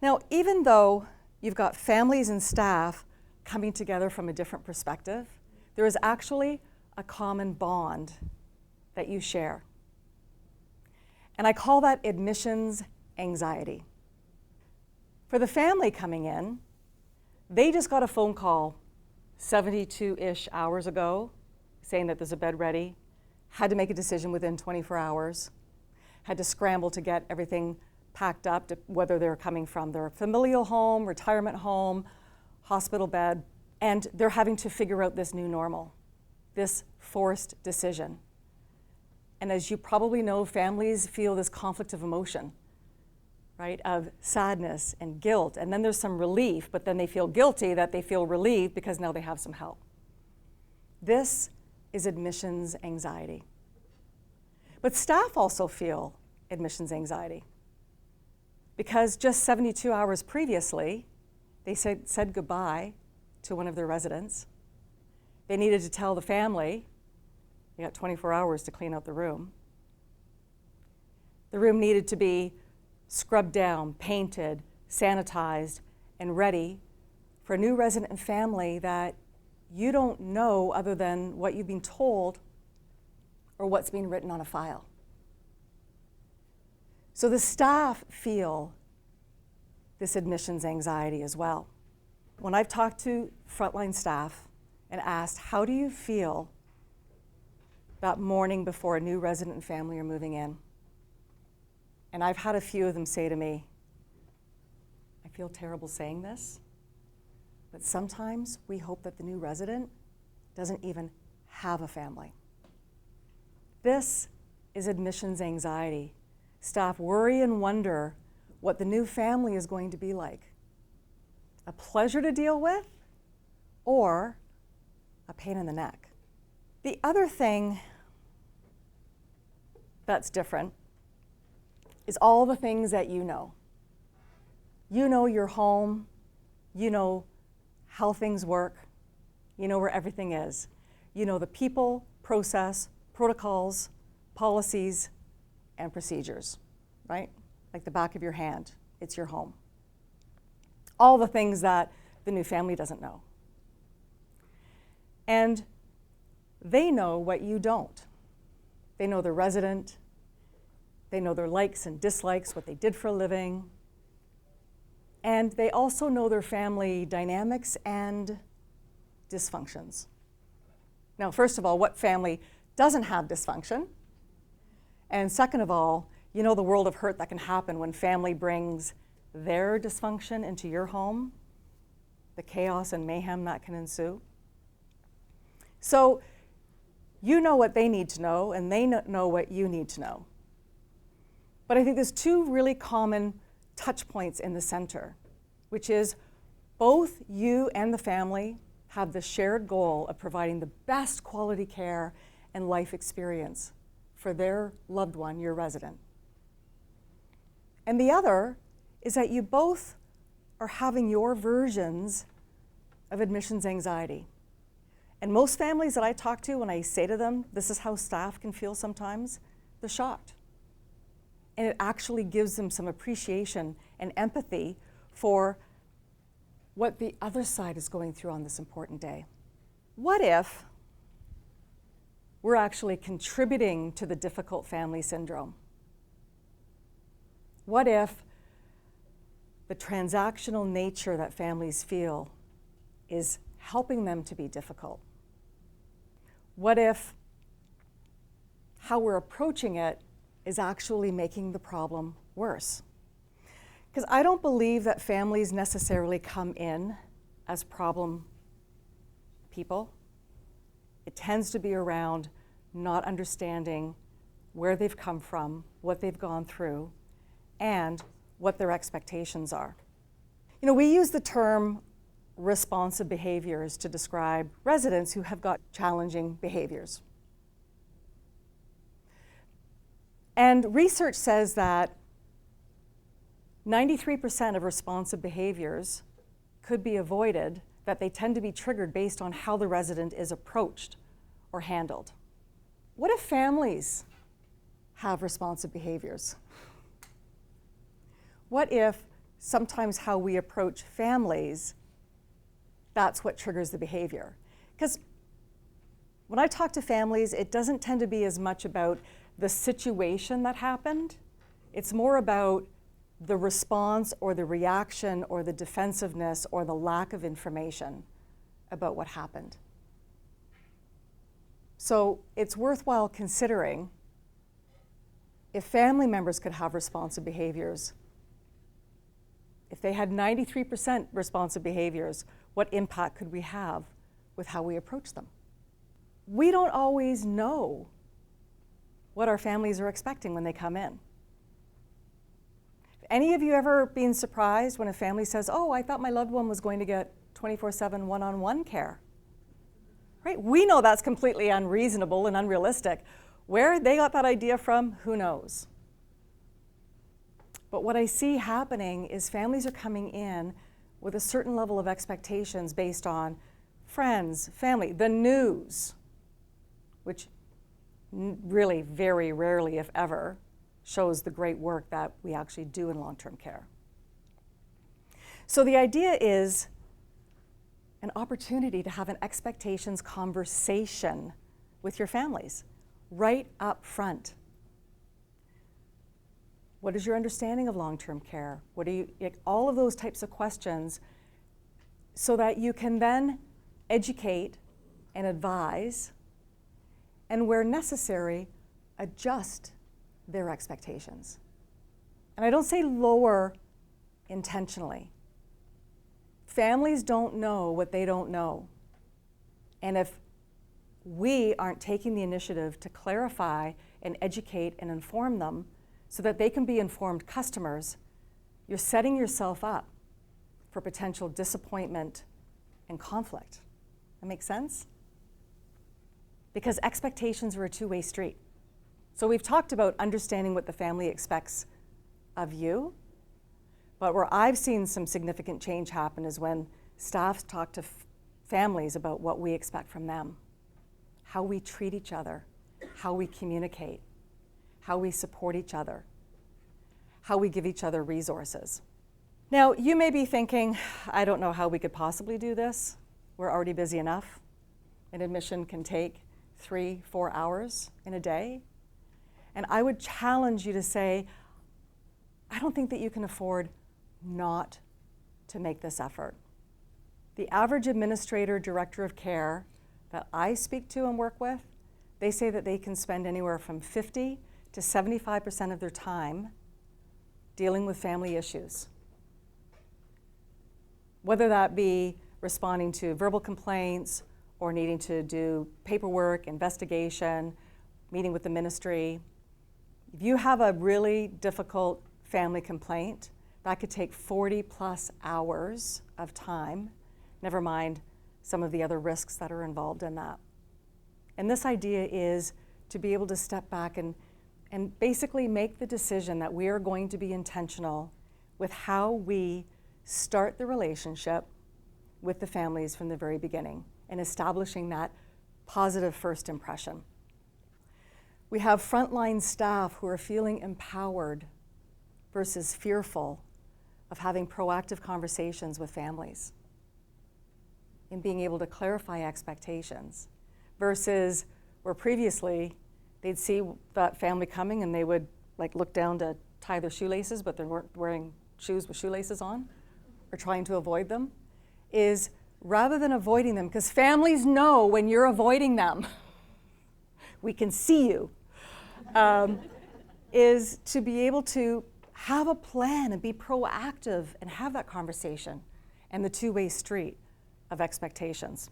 Now, even though you've got families and staff coming together from a different perspective, there is actually a common bond that you share. And I call that admissions anxiety. For the family coming in, they just got a phone call 72-ish hours ago saying that there's a bed ready, had to make a decision within 24 hours, had to scramble to get everything packed up, to whether they're coming from their familial home, retirement home, hospital bed, and they're having to figure out this new normal, this forced decision. And as you probably know, families feel this conflict of emotion, right, of sadness and guilt, and then there's some relief, but then they feel guilty that they feel relieved because now they have some help. This is admissions anxiety. But staff also feel admissions anxiety because just 72 hours previously, they said goodbye to one of their residents. They needed to tell the family, you got 24 hours to clean out the room. The room needed to be scrubbed down, painted, sanitized, and ready for a new resident and family that you don't know other than what you've been told or what's being written on a file. So the staff feel this admissions anxiety as well. When I've talked to frontline staff and asked, how do you feel that morning before a new resident and family are moving in? And I've had a few of them say to me, I feel terrible saying this, but sometimes we hope that the new resident doesn't even have a family. This is admissions anxiety. Staff worry and wonder what the new family is going to be like. A pleasure to deal with or a pain in the neck. The other thing that's different is all the things that you know. You know your home, you know how things work, you know where everything is. You know the people, process, protocols, policies, and procedures, right? Like the back of your hand, it's your home. All the things that the new family doesn't know. And they know what you don't. They know the resident, they know their likes and dislikes, what they did for a living, and they also know their family dynamics and dysfunctions. Now, first of all, what family doesn't have dysfunction? And second of all, you know the world of hurt that can happen when family brings their dysfunction into your home, the chaos and mayhem that can ensue. So you know what they need to know, and they know what you need to know. But I think there's two really common touch points in the center, which is both you and the family have the shared goal of providing the best quality care and life experience for their loved one, your resident. And the other is that you both are having your versions of admissions anxiety. And most families that I talk to, when I say to them, this is how staff can feel sometimes, they're shocked. And it actually gives them some appreciation and empathy for what the other side is going through on this important day. What if we're actually contributing to the difficult family syndrome? What if the transactional nature that families feel is helping them to be difficult? What if how we're approaching it is actually making the problem worse? Because I don't believe that families necessarily come in as problem people. It tends to be around not understanding where they've come from, what they've gone through, and what their expectations are. You know, we use the term responsive behaviors to describe residents who have got challenging behaviors. And research says that 93% of responsive behaviors could be avoided, that they tend to be triggered based on how the resident is approached or handled. What if families have responsive behaviors? What if sometimes how we approach families, that's what triggers the behavior. Because when I talk to families, it doesn't tend to be as much about the situation that happened. It's more about the response or the reaction or the defensiveness or the lack of information about what happened. So it's worthwhile considering if family members could have responsive behaviors. If they had 93% responsive behaviors, what impact could we have with how we approach them? We don't always know what our families are expecting when they come in. Any of you ever been surprised when a family says, "Oh, I thought my loved one was going to get 24/7 one-on-one care"? Right? We know that's completely unreasonable and unrealistic. Where they got that idea from, who knows? But what I see happening is families are coming in with a certain level of expectations based on friends, family, the news, which really very rarely, if ever, shows the great work that we actually do in long-term care. So the idea is an opportunity to have an expectations conversation with your families right up front. What is your understanding of long-term care? What do you, all of those types of questions, so that you can then educate and advise, and where necessary, adjust their expectations. And I don't say lower intentionally. Families don't know what they don't know. And if we aren't taking the initiative to clarify and educate and inform them so that they can be informed customers, you're setting yourself up for potential disappointment and conflict. That makes sense? Because expectations are a two-way street. So we've talked about understanding what the family expects of you, but where I've seen some significant change happen is when staff talk to families about what we expect from them, how we treat each other, how we communicate, how we support each other, how we give each other resources. Now, you may be thinking, I don't know how we could possibly do this. We're already busy enough. An admission can take 3-4 hours in a day. And I would challenge you to say, I don't think that you can afford not to make this effort. The average administrator, director of care that I speak to and work with, they say that they can spend anywhere from 50 to 75% of their time dealing with family issues. Whether that be responding to verbal complaints or needing to do paperwork, investigation, meeting with the ministry. If you have a really difficult family complaint, that could take 40+ hours of time, never mind some of the other risks that are involved in that. And this idea is to be able to step back and basically make the decision that we are going to be intentional with how we start the relationship with the families from the very beginning and establishing that positive first impression. We have frontline staff who are feeling empowered versus fearful of having proactive conversations with families and being able to clarify expectations versus where previously they'd see that family coming and they would look down to tie their shoelaces, but they weren't wearing shoes with shoelaces on or trying to avoid them, is rather than avoiding them, because families know when you're avoiding them, we can see you, is to be able to have a plan and be proactive and have that conversation and the two-way street of expectations.